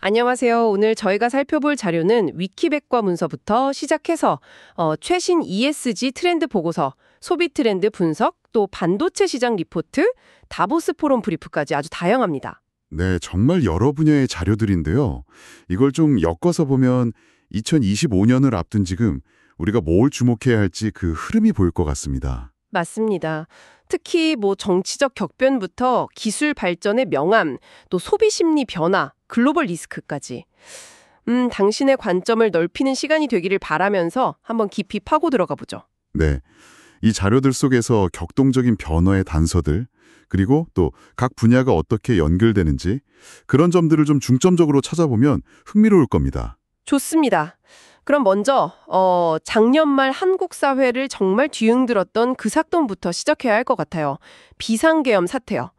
안녕하세요. 오늘 저희가 살펴볼 자료는 위키백과 문서부터 시작해서 최신 ESG 트렌드 보고서, 소비 트렌드 분석, 또 반도체 시장 리포트, 다보스 포럼 브리프까지 아주 다양합니다. 네, 정말 여러 분야의 자료들인데요. 이걸 좀 엮어서 보면 2025년을 앞둔 지금 우리가 뭘 주목해야 할지 그 흐름이 보일 것 같습니다. 맞습니다. 특히 정치적 격변부터 기술 발전의 명암, 또 소비 심리 변화, 글로벌 리스크까지. 당신의 관점을 넓히는 시간이 되기를 바라면서 한번 깊이 파고 들어가 보죠. 네, 이 자료들 속에서 격동적인 변화의 단서들, 그리고 또 각 분야가 어떻게 연결되는지 그런 점들을 좀 중점적으로 찾아보면 흥미로울 겁니다. 좋습니다. 그럼 먼저 작년 말 한국 사회를 정말 뒤흔들었던 그 사건부터 시작해야 할 것 같아요. 비상계엄 사태요.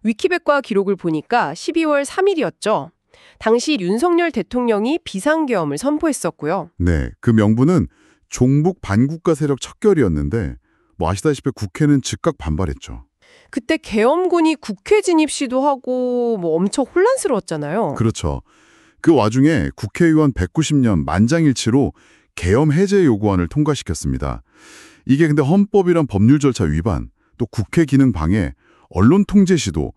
위키백과 기록을 보니까 12월 3일이었죠. 당시 윤석열 대통령이 비상계엄을 선포했었고요. 네, 그 명분은 종북 반국가 세력 척결이었는데 아시다시피 국회는 즉각 반발했죠. 그때 계엄군이 국회 진입 시도하고 엄청 혼란스러웠잖아요. 그렇죠. 그 와중에 국회의원 190년 만장일치로 계엄 해제 요구안을 통과시켰습니다. 이게 근데 헌법이란 법률 절차 위반, 또 국회 기능 방해, 언론 통제 시도,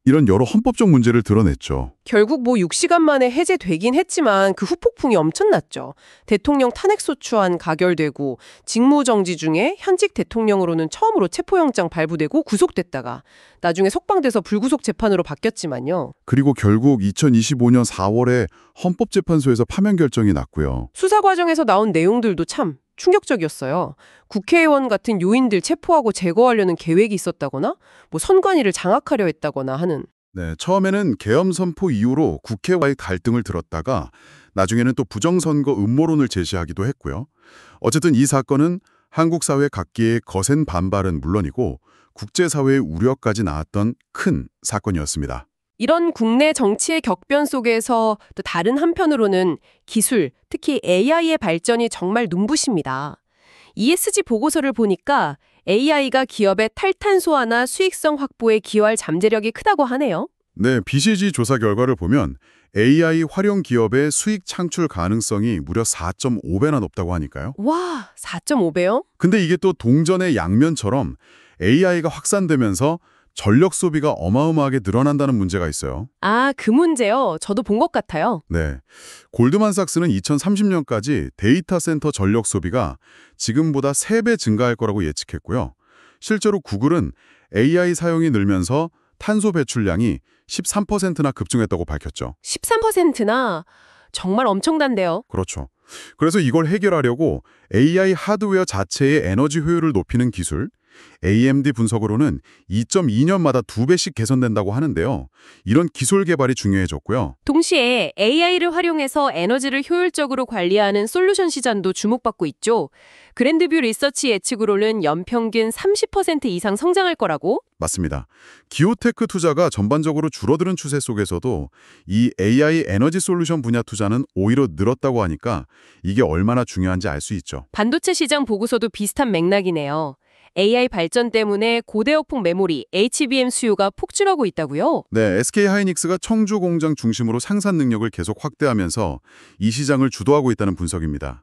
이런 여러 헌법적 문제를 드러냈죠. 결국 6시간 만에 해제되긴 했지만 그 후폭풍이 엄청났죠. 대통령 탄핵소추안 가결되고 직무정지 중에 현직 대통령으로는 처음으로 체포영장 발부되고 구속됐다가 나중에 석방돼서 불구속 재판으로 바뀌었지만요. 그리고 결국 2025년 4월에 헌법재판소에서 파면 결정이 났고요. 수사 과정에서 나온 내용들도 참 충격적이었어요. 국회의원 같은 요인들 체포하고 제거하려는 계획이 있었다거나 선관위를 장악하려 했다거나 하는. 네, 처음에는 계엄 선포 이후로 국회와의 갈등을 들었다가 나중에는 또 부정선거 음모론을 제시하기도 했고요. 어쨌든 이 사건은 한국 사회 각계의 거센 반발은 물론이고 국제사회의 우려까지 낳았던 큰 사건이었습니다. 이런 국내 정치의 격변 속에서 또 다른 한편으로는 기술, 특히 AI의 발전이 정말 눈부십니다. ESG 보고서를 보니까 AI가 기업의 탈탄소화나 수익성 확보에 기여할 잠재력이 크다고 하네요. 네, BCG 조사 결과를 보면 AI 활용 기업의 수익 창출 가능성이 무려 4.5배나 높다고 하니까요. 와, 4.5배요? 근데 이게 또 동전의 양면처럼 AI가 확산되면서 전력 소비가 어마어마하게 늘어난다는 문제가 있어요. 아, 그 문제요. 저도 본 것 같아요. 네, 골드만삭스는 2030년까지 데이터 센터 전력 소비가 지금보다 3배 증가할 거라고 예측했고요. 실제로 구글은 AI 사용이 늘면서 탄소 배출량이 13%나 급증했다고 밝혔죠. 13%나 정말 엄청난데요. 그렇죠. 그래서 이걸 해결하려고 AI 하드웨어 자체의 에너지 효율을 높이는 기술, AMD 분석으로는 2.2년마다 2배씩 개선된다고 하는데요. 이런 기술 개발이 중요해졌고요. 동시에 AI를 활용해서 에너지를 효율적으로 관리하는 솔루션 시장도 주목받고 있죠. 그랜드뷰 리서치 예측으로는 연평균 30% 이상 성장할 거라고? 맞습니다. 기오테크 투자가 전반적으로 줄어드는 추세 속에서도 이 AI 에너지 솔루션 분야 투자는 오히려 늘었다고 하니까 이게 얼마나 중요한지 알 수 있죠. 반도체 시장 보고서도 비슷한 맥락이네요. AI 발전 때문에 고대역폭 메모리, HBM 수요가 폭증하고 있다고요? 네, SK하이닉스가 청주 공장 중심으로 생산 능력을 계속 확대하면서 이 시장을 주도하고 있다는 분석입니다.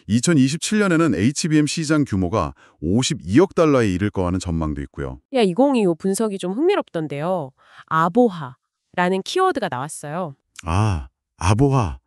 2027년에는 HBM 시장 규모가 52억 달러에 이를 거라는 전망도 있고요. 2025 분석이 좀 흥미롭던데요. 아보하라는 키워드가 나왔어요. 아, 아보하.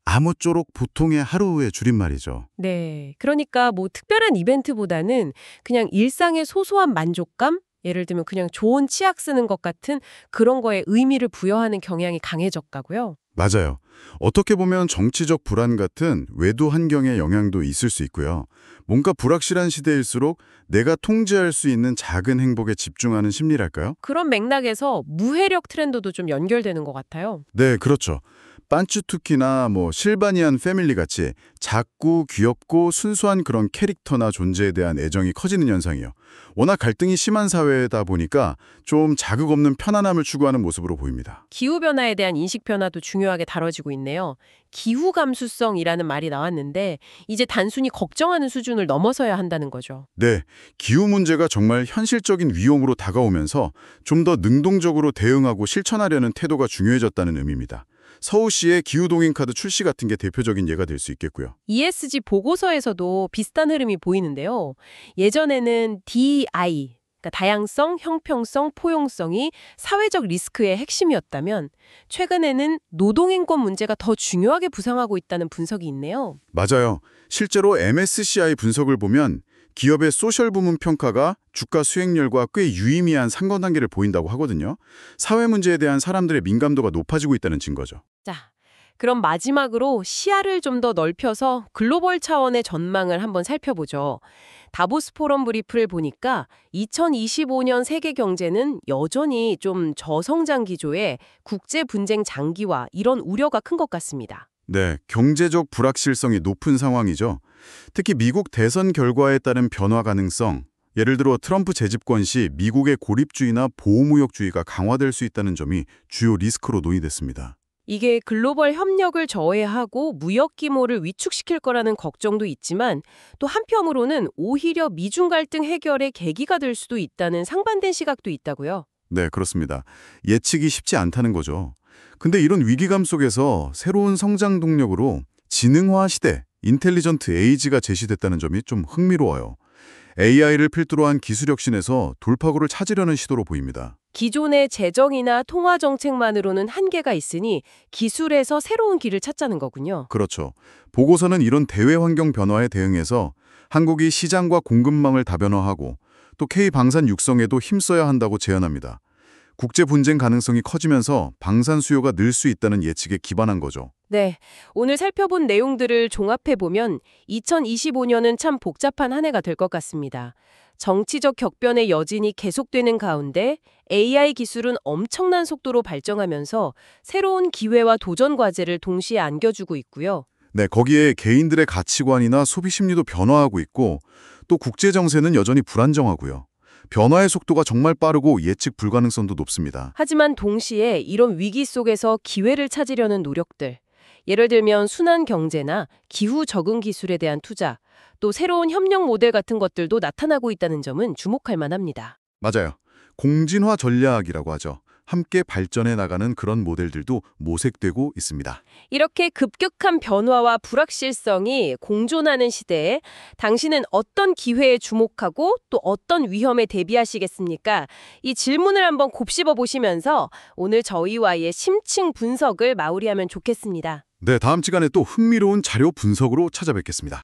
아무쪼록 보통의 하루의 줄임말이죠. 네, 그러니까 특별한 이벤트보다는 그냥 일상의 소소한 만족감? 예를 들면 그냥 좋은 치약 쓰는 것 같은 그런 거에 의미를 부여하는 경향이 강해졌다고요? 맞아요. 어떻게 보면 정치적 불안 같은 외부 환경의 영향도 있을 수 있고요. 뭔가 불확실한 시대일수록 내가 통제할 수 있는 작은 행복에 집중하는 심리랄까요? 그런 맥락에서 무해력 트렌드도 좀 연결되는 것 같아요. 네, 그렇죠. 빤츠투키나 실바니안 패밀리 같이 작고 귀엽고 순수한 그런 캐릭터나 존재에 대한 애정이 커지는 현상이요. 워낙 갈등이 심한 사회다 보니까 좀 자극 없는 편안함을 추구하는 모습으로 보입니다. 기후변화에 대한 인식 변화도 중요하게 다뤄지고 있네요. 기후 감수성이라는 말이 나왔는데 이제 단순히 걱정하는 수준을 넘어서야 한다는 거죠. 네, 기후 문제가 정말 현실적인 위험으로 다가오면서 좀 더 능동적으로 대응하고 실천하려는 태도가 중요해졌다는 의미입니다. 서울시의 기후동행카드 출시 같은 게 대표적인 예가 될 수 있겠고요. ESG 보고서에서도 비슷한 흐름이 보이는데요. 예전에는 DI, 그러니까 다양성, 형평성, 포용성이 사회적 리스크의 핵심이었다면 최근에는 노동인권 문제가 더 중요하게 부상하고 있다는 분석이 있네요. 맞아요. 실제로 MSCI 분석을 보면 기업의 소셜 부문 평가가 주가 수익률과 꽤 유의미한 상관관계를 보인다고 하거든요. 사회 문제에 대한 사람들의 민감도가 높아지고 있다는 증거죠. 자, 그럼 마지막으로 시야를 좀 더 넓혀서 글로벌 차원의 전망을 한번 살펴보죠. 다보스 포럼 브리프를 보니까 2025년 세계 경제는 여전히 좀 저성장 기조에 국제 분쟁 장기화 이런 우려가 큰 것 같습니다. 네, 경제적 불확실성이 높은 상황이죠. 특히 미국 대선 결과에 따른 변화 가능성, 예를 들어 트럼프 재집권 시 미국의 고립주의나 보호무역주의가 강화될 수 있다는 점이 주요 리스크로 논의됐습니다. 이게 글로벌 협력을 저해하고 무역 규모를 위축시킬 거라는 걱정도 있지만 또 한편으로는 오히려 미중 갈등 해결의 계기가 될 수도 있다는 상반된 시각도 있다고요. 네, 그렇습니다. 예측이 쉽지 않다는 거죠. 근데 이런 위기감 속에서 새로운 성장 동력으로 지능화 시대, 인텔리전트 에이지가 제시됐다는 점이 좀 흥미로워요. AI를 필두로 한 기술 혁신에서 돌파구를 찾으려는 시도로 보입니다. 기존의 재정이나 통화 정책만으로는 한계가 있으니 기술에서 새로운 길을 찾자는 거군요. 그렇죠. 보고서는 이런 대외 환경 변화에 대응해서 한국이 시장과 공급망을 다변화하고 또 K방산 육성에도 힘써야 한다고 제안합니다. 국제 분쟁 가능성이 커지면서 방산 수요가 늘 수 있다는 예측에 기반한 거죠. 네, 오늘 살펴본 내용들을 종합해보면 2025년은 참 복잡한 한 해가 될 것 같습니다. 정치적 격변의 여진이 계속되는 가운데 AI 기술은 엄청난 속도로 발전하면서 새로운 기회와 도전 과제를 동시에 안겨주고 있고요. 네, 거기에 개인들의 가치관이나 소비 심리도 변화하고 있고 또 국제 정세는 여전히 불안정하고요. 변화의 속도가 정말 빠르고 예측 불가능성도 높습니다. 하지만 동시에 이런 위기 속에서 기회를 찾으려는 노력들, 예를 들면 순환 경제나 기후 적응 기술에 대한 투자, 또 새로운 협력 모델 같은 것들도 나타나고 있다는 점은 주목할 만합니다. 맞아요. 공진화 전략이라고 하죠. 함께 발전해 나가는 그런 모델들도 모색되고 있습니다. 이렇게 급격한 변화와 불확실성이 공존하는 시대에 당신은 어떤 기회에 주목하고 또 어떤 위험에 대비하시겠습니까? 이 질문을 한번 곱씹어 보시면서 오늘 저희와의 심층 분석을 마무리하면 좋겠습니다. 네, 다음 시간에 또 흥미로운 자료 분석으로 찾아뵙겠습니다.